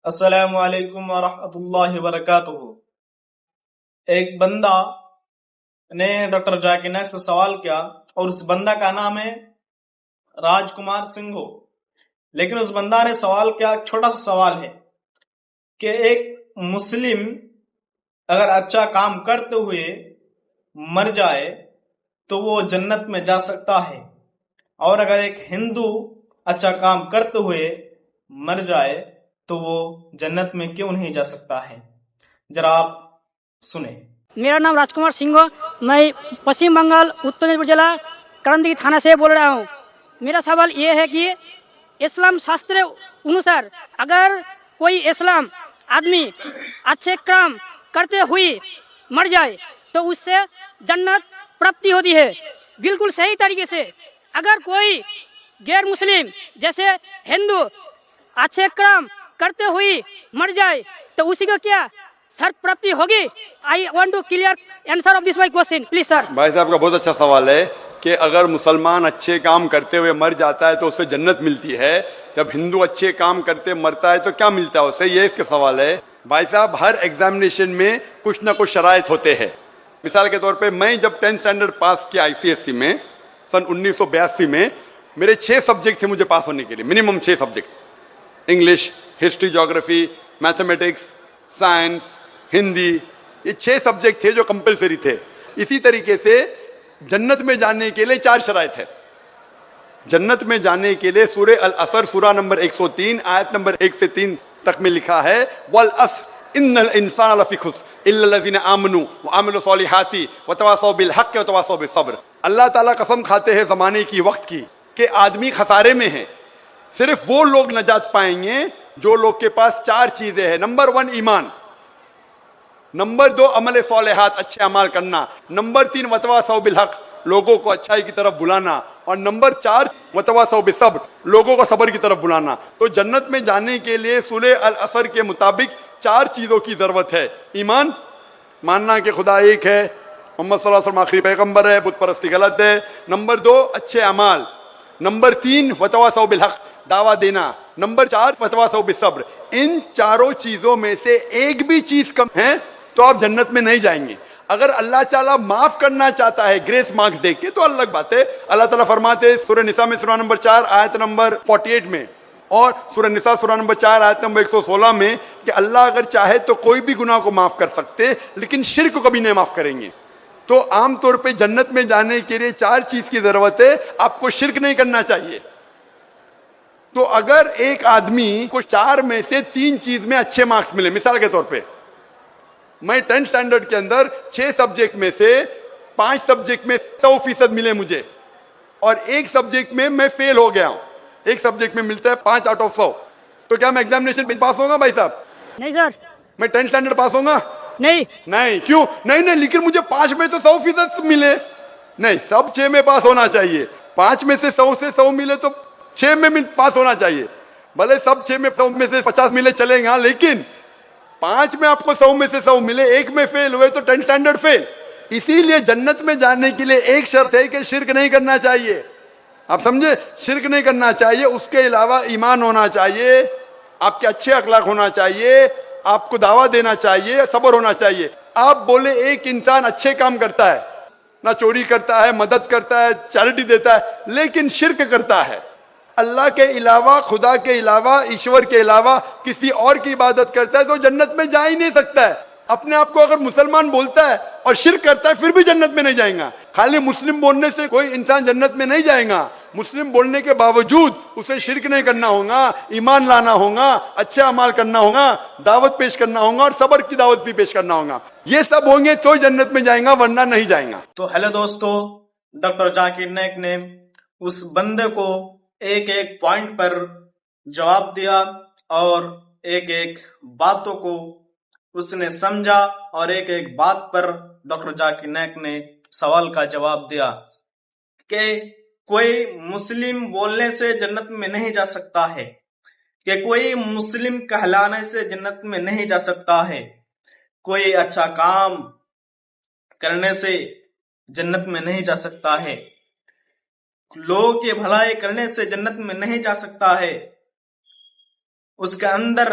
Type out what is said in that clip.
السلام علیکم ورحمۃ اللہ وبرکاتہ۔ ایک بندہ نے ڈاکٹر ذاکر نائک سے سوال کیا اور اس بندہ کا نام ہے راج کمار سنگھو۔ لیکن اس بندہ نے سوال کیا، ایک چھوٹا سا سوال ہے کہ ایک مسلم اگر اچھا کام کرتے ہوئے مر جائے تو وہ جنت میں جا سکتا ہے، اور اگر ایک ہندو اچھا کام کرتے ہوئے مر جائے تو وہ جنت میں کیوں نہیں جا سکتا ہے؟ ذرا آپ سنیں۔ میرا نام راج کمار سنگھ، میں پشچم بنگال اتر دناپور ضلع کرندی تھانہ سے بول رہا ہوں۔ میرا سوال یہ ہے کہ اسلام شاستر انوسار اگر کوئی اسلام آدمی اچھے کام کرتے ہوئے مر جائے تو اس سے جنت پراپتی ہوتی ہے، بالکل صحیح طریقے سے۔ اگر کوئی غیر مسلم جیسے ہندو اچھے کام کرتے ہوئے مر جائے تو اسی کو کیا سر پراپتی ہوگی؟ I want to clear answer of this my question please sir. بھائی صاحب کا بہت اچھا سوال ہے کہ اگر مسلمان اچھے کام کرتے ہوئے مر جاتا ہے تو اسے جنت ملتی ہے، جب ہندو اچھے کام کرتے مرتا ہے تو کیا ملتا ہے اسے، یہ اس کا سوال ہے۔ بھائی صاحب ہر ایگزامینیشن میں کچھ نہ کچھ شرائط ہوتے ہیں۔ مثال کے طور پہ میں جب 10th اسٹینڈرڈ پاس کیا ICSE میں سن 1982 میں، میرے 6 سبجیکٹ تھے مجھے پاس ہونے کے لیے، منیمم 6 سبجیکٹ، انگلش، ہسٹری، جغرافی، میتھمیٹکس، سائنس، ہندی، یہ 6 سبجیکٹ تھے جو کمپلسری تھے۔ اسی طریقے سے جنت میں جانے کے لیے 4 شرائط ہے۔ جنت میں جانے کے لیے سورہ العصر سورہ نمبر 103 آیت نمبر 1 سے 3 تک میں لکھا ہے، والعصر ان الانسان لفی خسر الا الذین آمنوا وعملوا الصالحات وتواصوا بالحق وتواصوا بالصبر۔ اللہ تعالیٰ قسم کھاتے ہیں زمانے کی، وقت کی، کہ آدمی خسارے میں ہے، صرف وہ لوگ نجات پائیں گے جو لوگ کے پاس 4 چیزیں ہیں۔ نمبر 1 ایمان، نمبر 2 عمل صالحات، اچھے اعمال کرنا، نمبر 3 وتواصوا بالحق، لوگوں کو اچھائی کی طرف بلانا، اور نمبر 4 وتواصوا بالصبر، لوگوں کو صبر کی طرف بلانا۔ تو جنت میں جانے کے لیے سورہ العصر کے مطابق 4 چیزوں کی ضرورت ہے۔ ایمان، ماننا کہ خدا ایک ہے، محمد صلی اللہ علیہ وسلم آخری پیغمبر ہے، بت پرستی غلط ہے۔ نمبر 2 اچھے اعمال، نمبر 3 وتواصوا بالحق، دعویٰ دینا، نمبر 4 وتواصوا بالصبر۔ ان 4 چیزوں میں سے ایک بھی چیز کم ہے تو آپ جنت میں نہیں جائیں گے۔ اگر اللہ تعالیٰ معاف کرنا چاہتا ہے گریس مارکس دے کے تو الگ بات ہے۔ اللہ تعالیٰ فرماتے ہیں سورہ نساء میں سورہ نمبر 4 آیت نمبر 48 میں، اور سورہ نساء سورہ نمبر 4 آیت نمبر 116 میں کہ اللہ اگر چاہے تو کوئی بھی گناہ کو معاف کر سکتے، لیکن شرک کو کبھی نہیں معاف کریں گے۔ تو عام طور پہ جنت میں جانے کے لیے 4 چیز کی ضرورت ہے۔ آپ کو شرک نہیں کرنا چاہیے۔ تو اگر ایک آدمی کو 4 میں سے 3 چیز میں اچھے مارکس ملے، مثال کے طور پہ میں 10th اسٹینڈرڈ کے اندر 6 سبجیکٹ میں سے 5 سبجیکٹ میں 100% ملے مجھے، اور ایک سبجیکٹ میں میں فیل ہو گیا ہوں، ایک سبجیکٹ میں ملتا ہے 5 آؤٹ آف 100، تو کیا میں ایگزامینیشن میں پاس ہوگا بھائی صاحب؟ نہیں سر۔ میں 10th اسٹینڈرڈ پاس ہوگا؟ نہیں۔ کیوں نہیں؟ لیکن مجھے 5 میں تو 100% ملے، نہیں، سب 6 میں پاس ہونا چاہیے۔ 5 میں سے 100 ملے تو 6 میں پاس ہونا چاہیے، بھلے سب 6 میں 100 میں سے 50 ملے چلیں گا، لیکن 5 میں آپ کو 100 میں سے 100 ملے، ایک میں فیل ہوئے تو 10th اسٹینڈرڈ فیل۔ اسی لیے جنت میں جانے کے لیے ایک شرط ہے کہ شرک نہیں کرنا چاہیے۔ آپ سمجھے؟ شرک نہیں کرنا چاہیے، اس کے علاوہ ایمان ہونا چاہیے، آپ کے اچھے اخلاق ہونا چاہیے، آپ کو دعویٰ دینا چاہیے، صبر ہونا چاہیے۔ آپ بولے ایک انسان اچھے کام کرتا ہے، نہ چوری کرتا ہے، مدد کرتا ہے، چیریٹی دیتا ہے، لیکن شرک کرتا ہے، اللہ کے علاوہ، خدا کے علاوہ، ایشور کے علاوہ کسی اور کی عبادت کرتا ہے، تو جنت میں جا ہی نہیں سکتا ہے۔ اپنے آپ کو اگر مسلمان بولتا ہے اور شرک کرتا ہے پھر بھی جنت میں نہیں جائیں گا۔ خالی مسلم بولنے سے کوئی انسان جنت میں نہیں جائے گا، مسلم بولنے کے باوجود اسے شرک نہیں کرنا ہوگا، ایمان لانا ہوگا، اچھے اعمال کرنا ہوگا، دعوت پیش کرنا ہوگا، اور صبر کی دعوت بھی پیش کرنا ہوگا۔ یہ سب ہوں گے تو جنت میں جائیں گا، ورنہ نہیں جائیں گا۔ تو ہیلو دوستو، ڈاکٹر ذاکر نائک نے اس بندے کو ایک ایک پوائنٹ پر جواب دیا، اور ایک ایک باتوں کو اس نے سمجھا، اور ایک ایک بات پر ڈاکٹر ذاکر نائک نے سوال کا جواب دیا کہ کوئی مسلم بولنے سے جنت میں نہیں جا سکتا ہے، کہ کوئی مسلم کہلانے سے جنت میں نہیں جا سکتا ہے، کوئی اچھا کام کرنے سے جنت میں نہیں جا سکتا ہے، لوگوں کی بھلائی کرنے سے جنت میں نہیں جا سکتا ہے، اس کے اندر